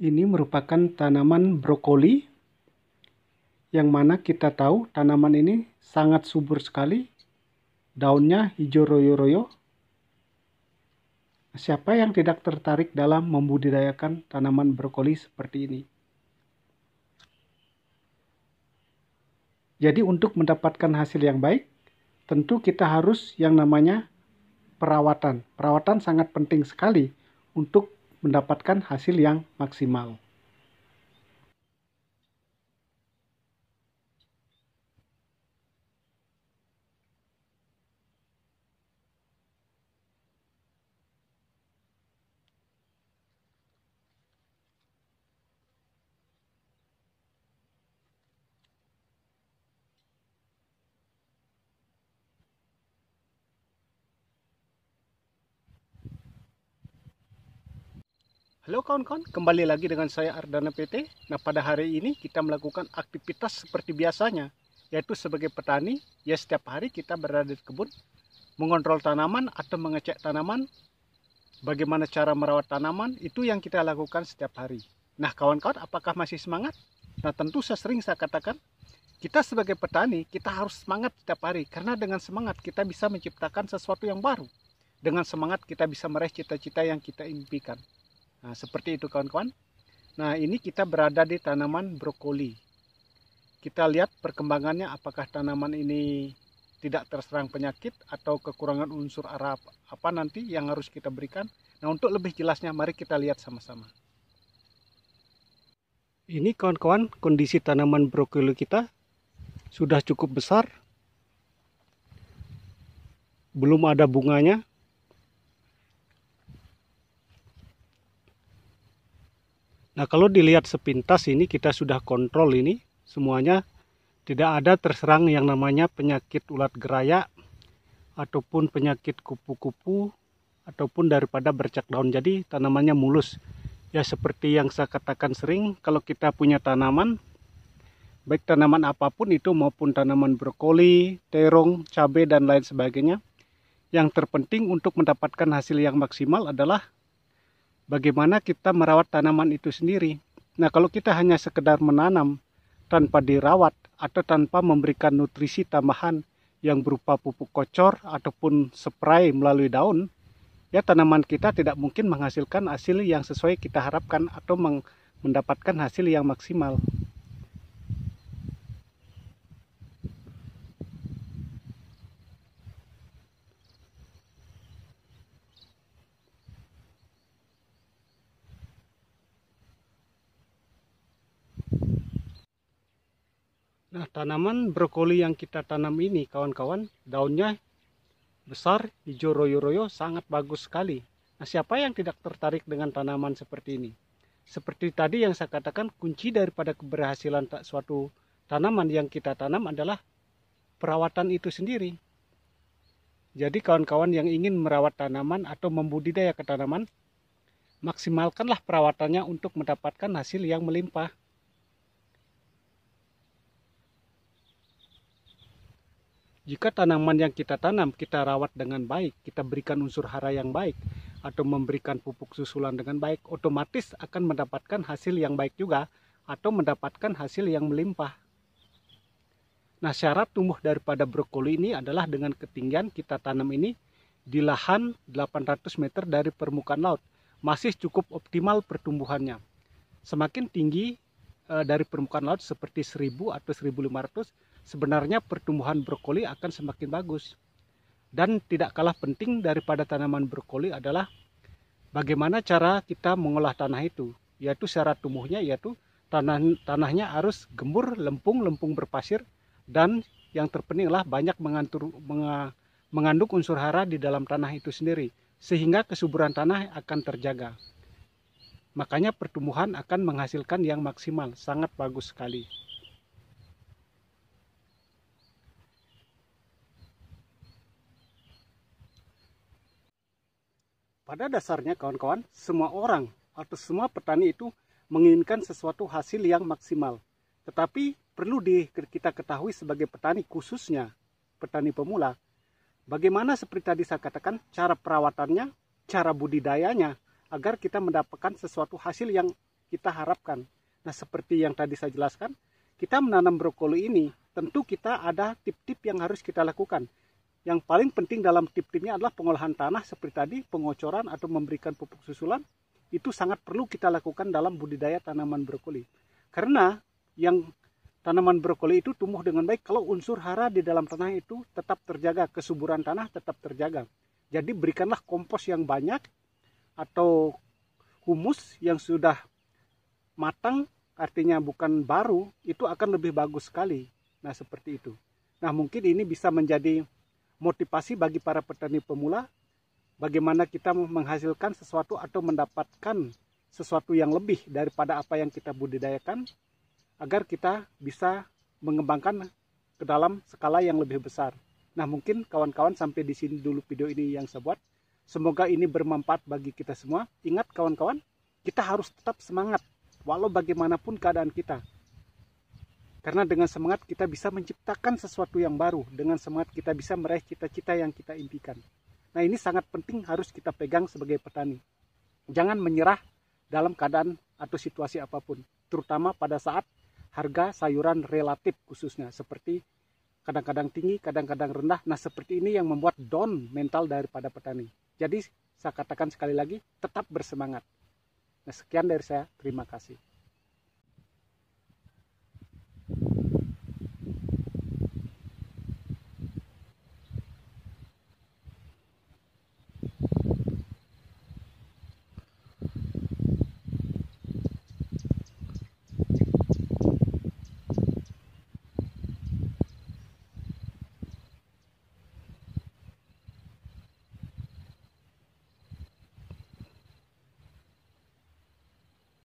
Ini merupakan tanaman brokoli, yang mana kita tahu tanaman ini sangat subur sekali. Daunnya hijau royo-royo. Siapa yang tidak tertarik dalam membudidayakan tanaman brokoli seperti ini? Jadi untuk mendapatkan hasil yang baik, tentu kita harus yang namanya perawatan. Perawatan sangat penting sekali untuk mendapatkan hasil yang maksimal. Halo kawan-kawan, kembali lagi dengan saya Ardana PT. Nah, pada hari ini kita melakukan aktivitas seperti biasanya, yaitu sebagai petani. Ya, setiap hari kita berada di kebun, mengontrol tanaman atau mengecek tanaman, bagaimana cara merawat tanaman, itu yang kita lakukan setiap hari. Nah, kawan-kawan, apakah masih semangat? Nah, tentu saya katakan, kita sebagai petani, kita harus semangat setiap hari, karena dengan semangat kita bisa menciptakan sesuatu yang baru. Dengan semangat kita bisa meraih cita-cita yang kita impikan. Nah, seperti itu kawan-kawan. Nah, ini kita berada di tanaman brokoli. Kita lihat perkembangannya, apakah tanaman ini tidak terserang penyakit atau kekurangan unsur hara apa nanti yang harus kita berikan. Nah, untuk lebih jelasnya mari kita lihat sama-sama. Ini kawan-kawan kondisi tanaman brokoli kita sudah cukup besar. Belum ada bunganya. Nah, kalau dilihat sepintas ini kita sudah kontrol ini semuanya, tidak ada terserang yang namanya penyakit ulat geraya ataupun penyakit kupu-kupu ataupun daripada bercak daun. Jadi tanamannya mulus. Ya, seperti yang saya katakan sering, kalau kita punya tanaman, baik tanaman apapun itu maupun tanaman brokoli, terong, cabai dan lain sebagainya, yang terpenting untuk mendapatkan hasil yang maksimal adalah bagaimana kita merawat tanaman itu sendiri. Nah, kalau kita hanya sekedar menanam tanpa dirawat atau tanpa memberikan nutrisi tambahan yang berupa pupuk kocor ataupun spray melalui daun, ya tanaman kita tidak mungkin menghasilkan hasil yang sesuai kita harapkan atau mendapatkan hasil yang maksimal. Nah, tanaman brokoli yang kita tanam ini kawan-kawan, daunnya besar, hijau royo-royo, sangat bagus sekali. Nah, siapa yang tidak tertarik dengan tanaman seperti ini? Seperti tadi yang saya katakan, kunci daripada keberhasilan suatu tanaman yang kita tanam adalah perawatan itu sendiri. Jadi kawan-kawan yang ingin merawat tanaman atau membudidaya ke tanaman, maksimalkanlah perawatannya untuk mendapatkan hasil yang melimpah. Jika tanaman yang kita tanam, kita rawat dengan baik, kita berikan unsur hara yang baik, atau memberikan pupuk susulan dengan baik, otomatis akan mendapatkan hasil yang baik juga, atau mendapatkan hasil yang melimpah. Nah, syarat tumbuh daripada brokoli ini adalah dengan ketinggian kita tanam ini di lahan 800 meter dari permukaan laut. Masih cukup optimal pertumbuhannya. Semakin tinggi dari permukaan laut seperti 1000 atau 1500, sebenarnya pertumbuhan brokoli akan semakin bagus. Dan tidak kalah penting daripada tanaman brokoli adalah bagaimana cara kita mengolah tanah itu, yaitu syarat tumbuhnya, yaitu tanahnya harus gembur, lempung berpasir, dan yang terpenting adalah banyak mengandung unsur hara di dalam tanah itu sendiri, sehingga kesuburan tanah akan terjaga. Makanya pertumbuhan akan menghasilkan yang maksimal, sangat bagus sekali. Pada dasarnya kawan-kawan, semua orang atau semua petani itu menginginkan sesuatu hasil yang maksimal. Tetapi perlu kita ketahui sebagai petani, khususnya petani pemula, bagaimana seperti tadi saya katakan, cara perawatannya, cara budidayanya, agar kita mendapatkan sesuatu hasil yang kita harapkan. Nah, seperti yang tadi saya jelaskan, kita menanam brokoli ini tentu kita ada tip-tip yang harus kita lakukan. Yang paling penting dalam tip-tipnya adalah pengolahan tanah seperti tadi, pengocoran atau memberikan pupuk susulan. Itu sangat perlu kita lakukan dalam budidaya tanaman brokoli. Karena yang tanaman brokoli itu tumbuh dengan baik kalau unsur hara di dalam tanah itu tetap terjaga, kesuburan tanah tetap terjaga. Jadi berikanlah kompos yang banyak atau humus yang sudah matang, artinya bukan baru, itu akan lebih bagus sekali. Nah, seperti itu. Nah, mungkin ini bisa menjadi motivasi bagi para petani pemula, bagaimana kita menghasilkan sesuatu atau mendapatkan sesuatu yang lebih daripada apa yang kita budidayakan, agar kita bisa mengembangkan ke dalam skala yang lebih besar. Nah, mungkin kawan-kawan sampai di sini dulu video ini yang saya buat. Semoga ini bermanfaat bagi kita semua. Ingat kawan-kawan, kita harus tetap semangat walau bagaimanapun keadaan kita. Karena dengan semangat kita bisa menciptakan sesuatu yang baru. Dengan semangat kita bisa meraih cita-cita yang kita impikan. Nah, ini sangat penting harus kita pegang sebagai petani. Jangan menyerah dalam keadaan atau situasi apapun. Terutama pada saat harga sayuran relatif khususnya. Seperti kadang-kadang tinggi, kadang-kadang rendah. Nah, seperti ini yang membuat down mental daripada petani. Jadi, saya katakan sekali lagi, tetap bersemangat. Nah, sekian dari saya. Terima kasih.